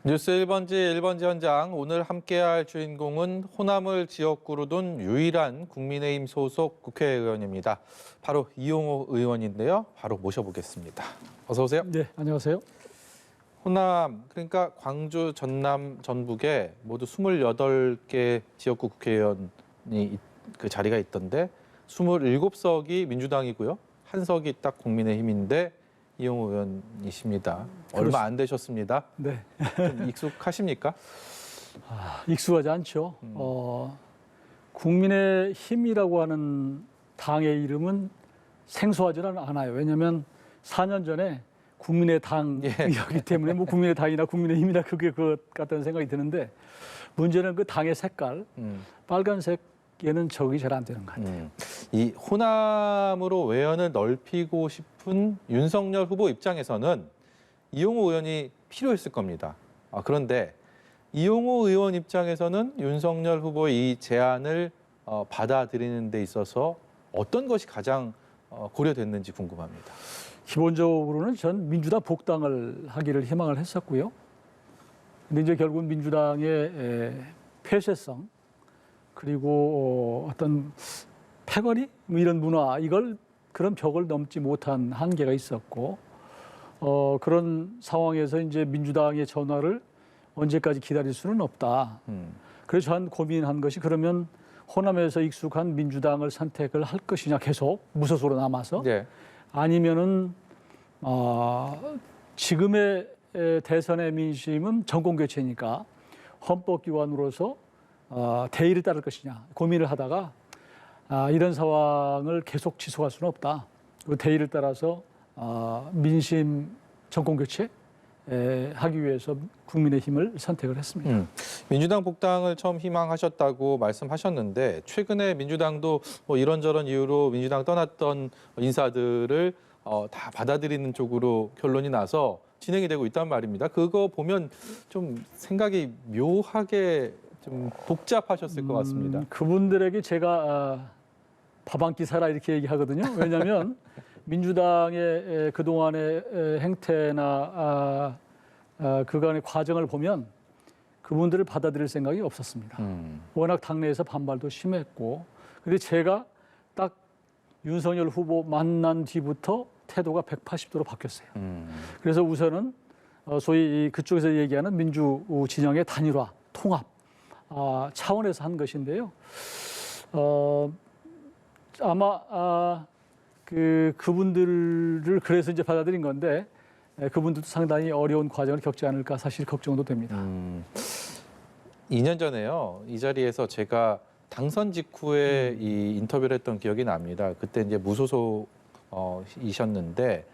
뉴스 1번지 현장, 오늘 함께할 주인공은 호남을 지역구로 둔 유일한 국민의힘 소속 국회의원입니다. 바로 이용호 의원인데요. 바로 모셔보겠습니다. 어서 오세요. 네, 안녕하세요. 호남, 그러니까 광주, 전남, 전북에 모두 28개 지역구 국회의원이 그 자리가 있던데 27석이 민주당이고요. 한 석이 딱 국민의힘인데 이용호 의원이십니다. 얼마 안 되셨습니다. 네. 좀 익숙하십니까? 익숙하지 않죠. 국민의힘이라고 하는 당의 이름은 생소하지는 않아요. 왜냐하면 4년 전에 국민의당이었기 때문에 뭐 국민의당이나 국민의힘이나 그게 그것 같다는 생각이 드는데 문제는 그 당의 색깔, 빨간색에는 적응이 잘 안 되는 것 같아요. 이 호남으로 외연을 넓히고 싶은 윤석열 후보 입장에서는 이용호 의원이 필요했을 겁니다. 그런데 이용호 의원 입장에서는 윤석열 후보의 이 제안을 받아들이는 데 있어서 어떤 것이 가장 고려됐는지 궁금합니다. 기본적으로는 전 민주당 복당을 하기를 희망을 했었고요. 근데 이제 결국 민주당의 폐쇄성 그리고 어떤 패거리 뭐 이런 문화 그런 벽을 넘지 못한 한계가 있었고 그런 상황에서 이제 민주당의 전화를 언제까지 기다릴 수는 없다. 그래서 저는 고민한 것이 그러면 호남에서 익숙한 민주당을 선택을 할 것이냐 계속 무소속으로 남아서 네. 아니면은 지금의 대선의 민심은 정권 교체니까 헌법기관으로서 대의를 따를 것이냐 고민을 하다가 이런 상황을 계속 지속할 수는 없다. 그 대의를 따라서 민심 정권 교체 하기 위해서 국민의힘을 선택을 했습니다. 민주당 복당을 처음 희망하셨다고 말씀하셨는데 최근에 민주당도 뭐 이런저런 이유로 민주당 떠났던 인사들을 다 받아들이는 쪽으로 결론이 나서 진행이 되고 있단 말입니다. 그거 보면 좀 생각이 묘하게 좀 복잡하셨을 것 같습니다. 그분들에게 제가 밥 한 끼 사라 이렇게 얘기하거든요. 왜냐하면 민주당의 그동안의 행태나 그간의 과정을 보면 그분들을 받아들일 생각이 없었습니다. 워낙 당내에서 반발도 심했고 근데 제가 딱 윤석열 후보 만난 뒤부터 태도가 180도로 바뀌었어요. 그래서 우선은 소위 그쪽에서 얘기하는 민주 진영의 단일화, 통합 차원에서 한 것인데요. 아마 그분들을 그래서 이제 받아들인 건데 그분들도 상당히 어려운 과정을 겪지 않을까 사실 걱정도 됩니다. 2년 전에요. 이 자리에서 제가 당선 직후에 이 인터뷰를 했던 기억이 납니다. 그때 이제 무소속이셨는데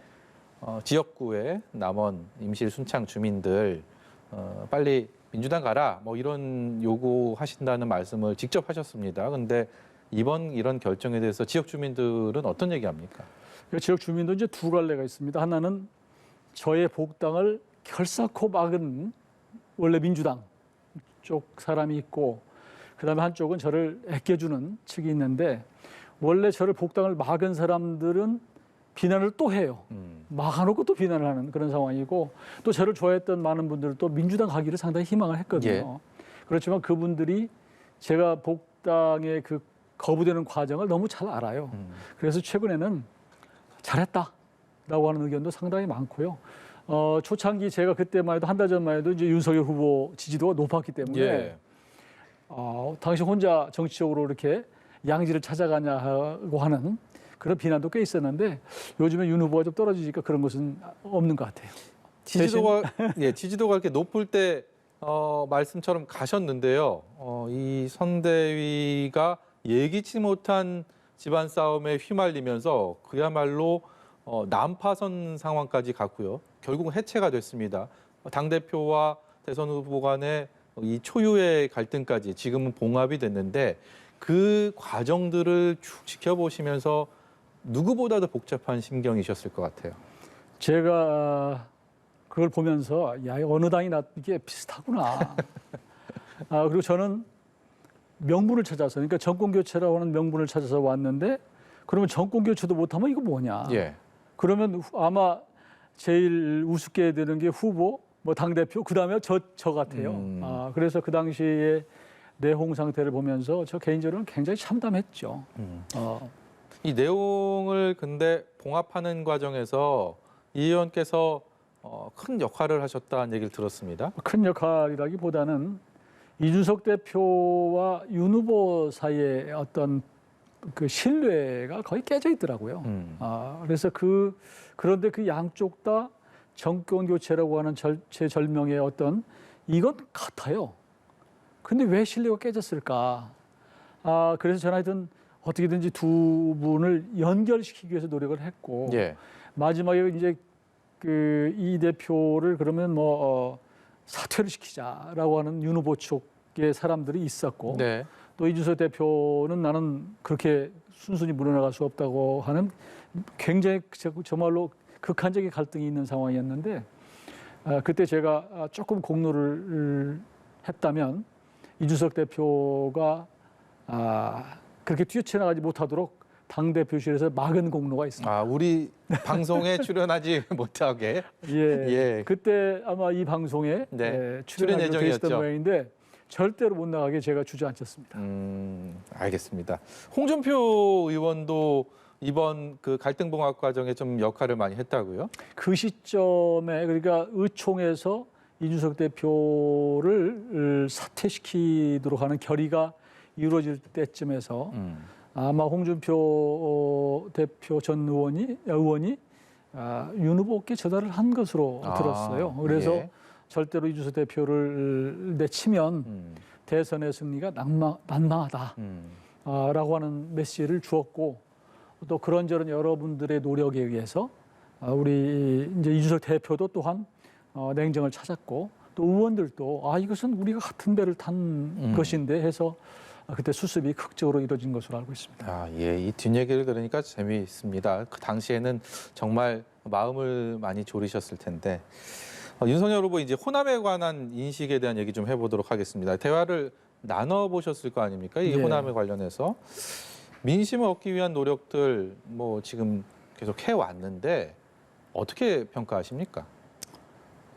지역구에 남원 임실 순창 주민들 빨리 민주당 가라 뭐 이런 요구하신다는 말씀을 직접 하셨습니다. 근데 이번 이런 결정에 대해서 지역 주민들은 어떤 얘기합니까? 지역 주민도 이제 두 갈래가 있습니다. 하나는 저의 복당을 결사코 막은 원래 민주당 쪽 사람이 있고 그다음에 한쪽은 저를 애껴주는 측이 있는데 원래 저를 복당을 막은 사람들은 비난을 또 해요. 막아놓고 또 비난을 하는 그런 상황이고 또 저를 좋아했던 많은 분들도 민주당 가기를 상당히 희망을 했거든요. 예. 그렇지만 그분들이 제가 복당의 그 거부되는 과정을 너무 잘 알아요. 그래서 최근에는 잘했다라고 하는 의견도 상당히 많고요. 초창기 제가 그때만 해도 한 달 전만 해도 이제 윤석열 후보 지지도가 높았기 때문에 예. 당시 혼자 정치적으로 이렇게 양지를 찾아가냐고 하는 그런 비난도 꽤 있었는데 요즘에 윤 후보가 좀 떨어지니까 그런 것은 없는 것 같아요. 지지도가 이렇게 높을 때 말씀처럼 가셨는데요. 이 선대위가 예기치 못한 집안 싸움에 휘말리면서 그야말로 난파선 상황까지 갔고요. 결국은 해체가 됐습니다. 당대표와 대선 후보 간의 이 초유의 갈등까지 지금은 봉합이 됐는데 그 과정들을 쭉 지켜보시면서 누구보다도 복잡한 심경이셨을 것 같아요. 제가 그걸 보면서 야, 어느 당이나 이게 비슷하구나. 그리고 저는 명분을 찾아서 그러니까 정권 교체라고 하는 명분을 찾아서 왔는데 그러면 정권 교체도 못하면 이거 뭐냐. 예. 그러면 아마 제일 우습게 되는 게 후보 뭐 당대표, 그 다음에 저 같아요. 그래서 그 당시에 내홍 상태를 보면서 저 개인적으로는 굉장히 참담했죠. 이 내용을 근데 봉합하는 과정에서 이 의원께서 큰 역할을 하셨다는 얘기를 들었습니다. 큰 역할이라기보다는 이준석 대표와 윤 후보 사이에 어떤 그 신뢰가 거의 깨져 있더라고요. 그래서 그런데 그 양쪽 다 정권 교체라고 하는 절명의 어떤 이건 같아요. 근데 왜 신뢰가 깨졌을까? 그래서 저는 하여튼 어떻게든지 두 분을 연결시키기 위해서 노력을 했고 예. 마지막에 이제 그 이 대표를 그러면 사퇴를 시키자라고 하는 윤 후보 쪽의 사람들이 있었고 네. 또 이준석 대표는 나는 그렇게 순순히 물러나갈 수 없다고 하는 굉장히 정말로 극한적인 갈등이 있는 상황이었는데 그때 제가 조금 공로를 했다면 이준석 대표가 그렇게 뛰쳐나가지 못하도록 당대표실에서 막은 공로가 있습니다. 우리 방송에 출연하지 못하게. 예. 예. 그때 아마 이 방송에 네. 출연 출연하기로 돼 있었던 예정이었죠. 모양인데 절대로 못 나가게 제가 주저앉혔습니다. 알겠습니다. 홍준표 의원도 이번 그 갈등 봉합 과정에 좀 역할을 많이 했다고요? 그 시점에 그러니까 의총에서 이준석 대표를 사퇴시키도록 하는 결의가 이루어질 때쯤에서 아마 홍준표 대표 전 의원이 윤 후보께 전화를 한 것으로 들었어요. 그래서 예. 절대로 이준석 대표를 내치면 대선의 승리가 난망하다라고 하는 메시지를 주었고 또 그런저런 여러분들의 노력에 의해서 우리 이제 이준석 대표도 또한 냉정을 찾았고 또 의원들도 이것은 우리가 같은 배를 탄 것인데 해서 그때 수습이 극적으로 이루어진 것으로 알고 있습니다. 예, 이 뒷얘기를 들으니까 재미있습니다. 그 당시에는 정말 마음을 많이 졸이셨을 텐데 윤석열 후보 이제 호남에 관한 인식에 대한 얘기 좀 해보도록 하겠습니다. 대화를 나눠 보셨을 거 아닙니까? 이 예. 호남에 관련해서 민심을 얻기 위한 노력들 뭐 지금 계속 해 왔는데 어떻게 평가하십니까?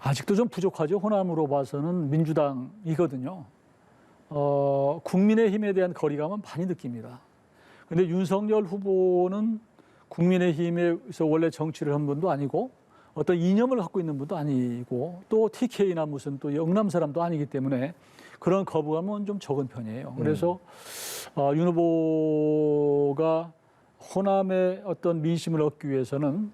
아직도 좀 부족하죠. 호남으로 봐서는 민주당이거든요. 국민의힘에 대한 거리감은 많이 느낍니다. 그런데 윤석열 후보는 국민의힘에서 원래 정치를 한 분도 아니고 어떤 이념을 갖고 있는 분도 아니고 또 TK나 무슨 또 영남 사람도 아니기 때문에 그런 거부감은 좀 적은 편이에요. 그래서 윤 후보가 호남의 어떤 민심을 얻기 위해서는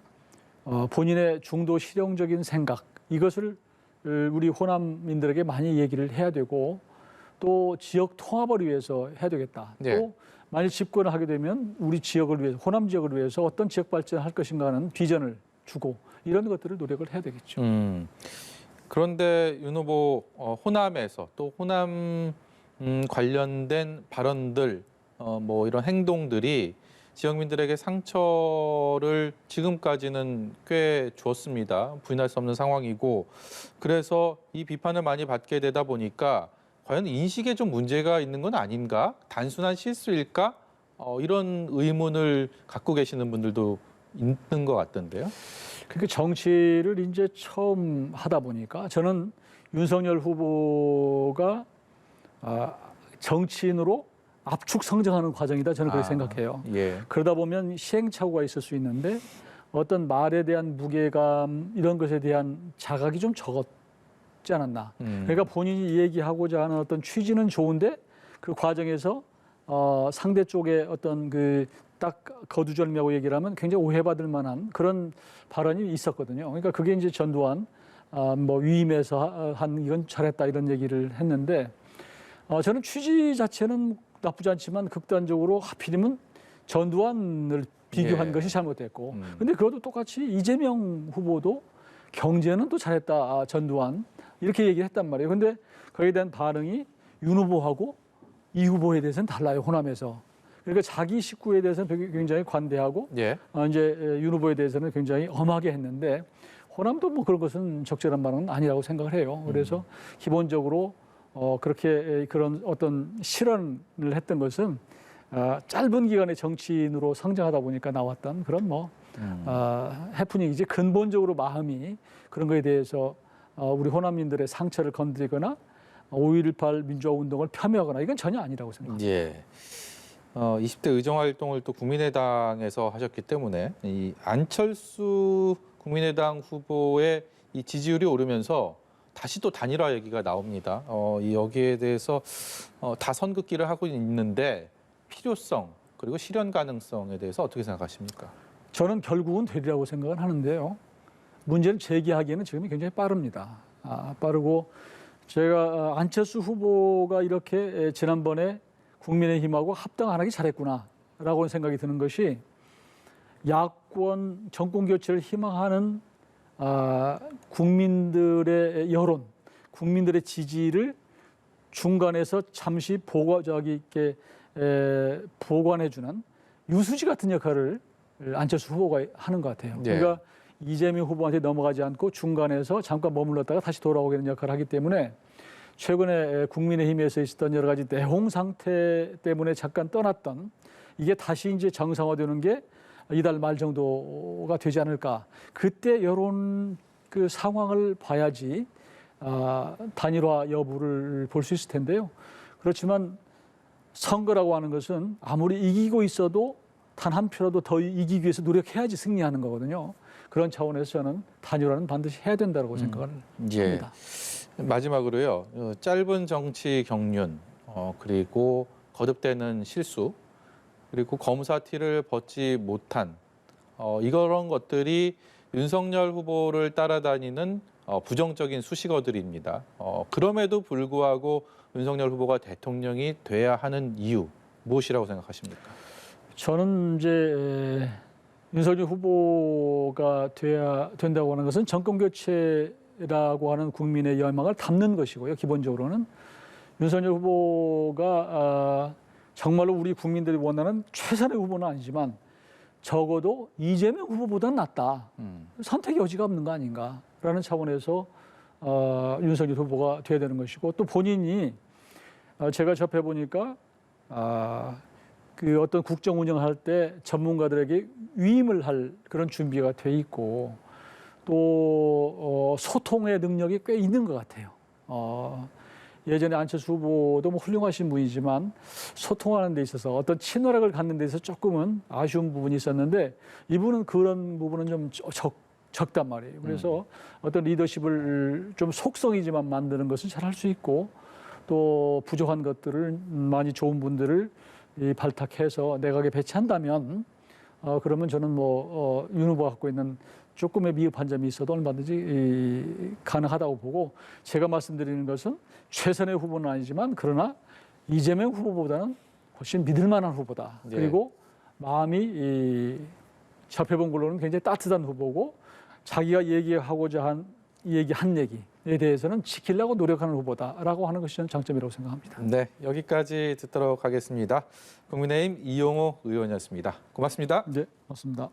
본인의 중도 실용적인 생각 이것을 우리 호남민들에게 많이 얘기를 해야 되고 또 지역 통합을 위해서 해야 되겠다. 네. 또 만약 집권을 하게 되면 우리 지역을 위해서 호남 지역을 위해서 어떤 지역 발전할 것인가 하는 비전을 주고 이런 것들을 노력을 해야 되겠죠. 그런데 윤 후보 호남에서 또 호남 관련된 발언들 뭐 이런 행동들이 지역민들에게 상처를 지금까지는 꽤 주었습니다. 부인할 수 없는 상황이고 그래서 이 비판을 많이 받게 되다 보니까 과연 인식에 좀 문제가 있는 건 아닌가? 단순한 실수일까? 이런 의문을 갖고 계시는 분들도 있는 것 같던데요. 그러니까 정치를 이제 처음 하다 보니까 저는 윤석열 후보가 정치인으로 압축 성장하는 과정이다 저는 그렇게 생각해요. 예. 그러다 보면 시행착오가 있을 수 있는데 어떤 말에 대한 무게감 이런 것에 대한 자각이 좀 적었지 않았나. 그러니까 본인이 얘기하고자 하는 어떤 취지는 좋은데 그 과정에서 상대 쪽의 어떤 그 딱 거두절미하고 얘기를 하면 굉장히 오해받을 만한 그런 발언이 있었거든요. 그러니까 그게 이제 전두환 뭐 위임해서 한 이건 잘했다 이런 얘기를 했는데 저는 취지 자체는 나쁘지 않지만 극단적으로 하필이면 전두환을 비교한 예. 것이 잘못됐고 근데 그것도 똑같이 이재명 후보도 경제는 또 잘했다 전두환 이렇게 얘기를 했단 말이에요. 근데 거기에 대한 반응이 윤 후보하고 이 후보에 대해서는 달라요. 호남에서. 그러니까 자기 식구에 대해서는 굉장히 관대하고 예. 이제 윤 후보에 대해서는 굉장히 엄하게 했는데 호남도 뭐 그런 것은 적절한 반응은 아니라고 생각을 해요. 그래서 기본적으로 그렇게 그런 어떤 실언을 했던 것은 짧은 기간의 정치인으로 성장하다 보니까 나왔던 그런 뭐 해프닝이지 근본적으로 마음이 그런 거에 대해서 우리 호남민들의 상처를 건드리거나 5.18 민주화 운동을 폄훼하거나 이건 전혀 아니라고 생각합니다. 예. 20대 의정 활동을 또 국민의당에서 하셨기 때문에 이 안철수 국민의당 후보의 이 지지율이 오르면서 다시 또 단일화 얘기가 나옵니다. 이 여기에 대해서 다 선긋기를 하고 있는데 필요성 그리고 실현 가능성에 대해서 어떻게 생각하십니까? 저는 결국은 되리라고 생각을 하는데요. 문제는 제기하기에는 지금이 굉장히 빠릅니다. 빠르고 제가 안철수 후보가 이렇게 지난번에 국민의힘하고 합당 안 하기 잘했구나라고 생각이 드는 것이 야권 정권 교체를 희망하는 국민들의 여론, 국민들의 지지를 중간에서 잠시 보관해주는 유수지 같은 역할을 안철수 후보가 하는 것 같아요. 네. 그러니까 이재명 후보한테 넘어가지 않고 중간에서 잠깐 머물렀다가 다시 돌아오게 되는 역할을 하기 때문에 최근에 국민의힘에서 있었던 여러 가지 내홍 상태 때문에 잠깐 떠났던 이게 다시 이제 정상화되는 게 이달 말 정도가 되지 않을까. 그때 여론 그 상황을 봐야지 단일화 여부를 볼 수 있을 텐데요. 그렇지만 선거라고 하는 것은 아무리 이기고 있어도 단 한 표라도 더 이기기 위해서 노력해야지 승리하는 거거든요. 그런 차원에서 저는 단일화는 반드시 해야 된다고 생각을 합니다. 마지막으로요. 짧은 정치 경륜 그리고 거듭되는 실수 그리고 검사티를 벗지 못한 이런 것들이 윤석열 후보를 따라다니는 부정적인 수식어들입니다. 그럼에도 불구하고 윤석열 후보가 대통령이 돼야 하는 이유 무엇이라고 생각하십니까? 저는 이제 윤석열 후보가 돼야 된다고 하는 것은 정권 교체라고 하는 국민의 열망을 담는 것이고요. 기본적으로는 윤석열 후보가 정말로 우리 국민들이 원하는 최선의 후보는 아니지만 적어도 이재명 후보보다는 낫다. 선택의 여지가 없는 거 아닌가라는 차원에서 윤석열 후보가 돼야 되는 것이고 또 본인이 제가 접해 보니까 그 어떤 국정 운영할 때 전문가들에게 위임을 할 그런 준비가 돼 있고 또 소통의 능력이 꽤 있는 것 같아요. 예전에 안철수 후보도 뭐 훌륭하신 분이지만 소통하는 데 있어서 어떤 친화력을 갖는 데 있어서 조금은 아쉬운 부분이 있었는데 이분은 그런 부분은 좀 적단 말이에요. 그래서 어떤 리더십을 좀 속성이지만 만드는 것은 잘 할 수 있고 또 부족한 것들을 많이 좋은 분들을 발탁해서 내각에 배치한다면 그러면 저는 윤 후보가 갖고 있는 조금의 미흡한 점이 있어도 얼마든지 가능하다고 보고 제가 말씀드리는 것은 최선의 후보는 아니지만 그러나 이재명 후보보다는 훨씬 믿을 만한 후보다. 네. 그리고 마음이 접해본 걸로는 굉장히 따뜻한 후보고 자기가 얘기한 얘기에 대해서는 지키려고 노력하는 후보다라고 하는 것이 저는 장점이라고 생각합니다. 네, 여기까지 듣도록 하겠습니다. 국민의힘 이용호 의원이었습니다. 고맙습니다. 네, 맞습니다.